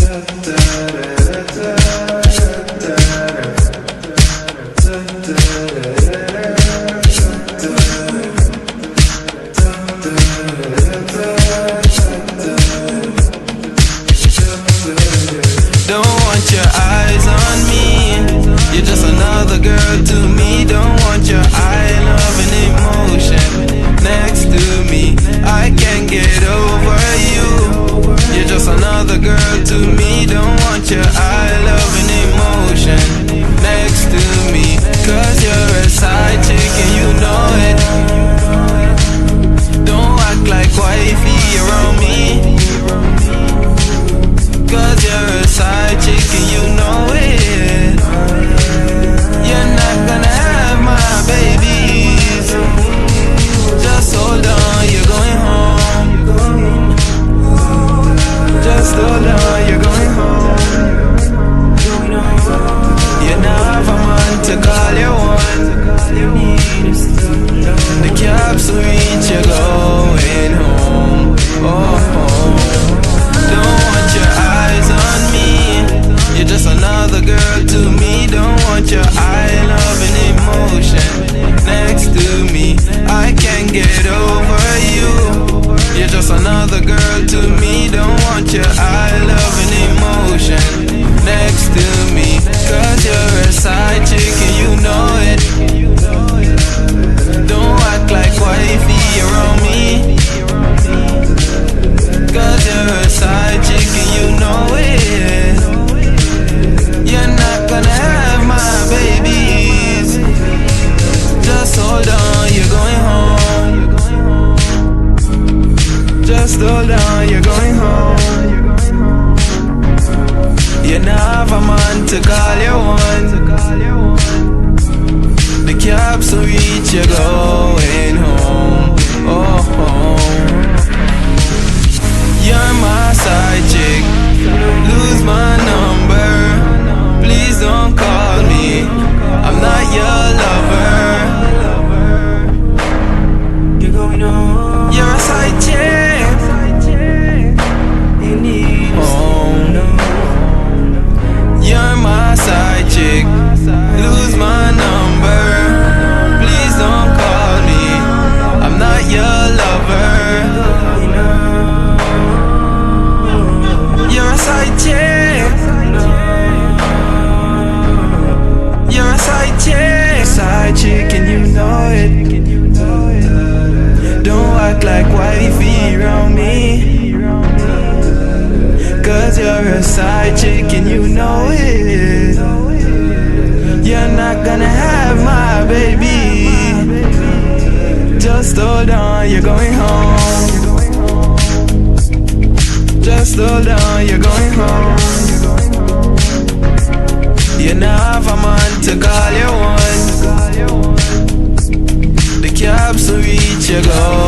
Don't want your eyes on me. You're just another girl to me. Don't want your eye, love and emotion next to me. I can't get over you. You're just another girl to me. Don't want your eye, love and emotion next to me. Cause you're a side chick and you know it. Don't act like wifey around me. Cause you're a side chick and you know it. You're not gonna have my babies. Just hold on, you're going home. Just hold on, you're going home. You now have a man to call you one. The cabs will reach, you're going home. Oh, don't want your eyes on me. You're just another girl to me. Don't want your eye, love and emotion next to me. I can't get over you. You're just another girl to me. Don't want your eye, love and emotion next to me. Cause you're a side chick and you know it. Don't act like wifey around me. Cause you're a side chick and you know it. You're not gonna have my babies. Just hold on, you're going home. Just hold on, you're going home. You now have a man to call you one. The cabs will reach, you're going home. Oh, you're my side chick. Lose my number. Please don't call me. I'm not your lover. You're going home. You're a side chick. You need home. You're my side chick. Lose my number. Please don't call me. I'm not your lover. You're a side chick. You're a side chick. Side chick and you know it. Don't act like wifey around me. Cause you're a side chick and you know it. You're not gonna have my baby. Just hold on, you're going home. Just hold on, you're going home. You now have a man to call you one. The cabs will reach, you go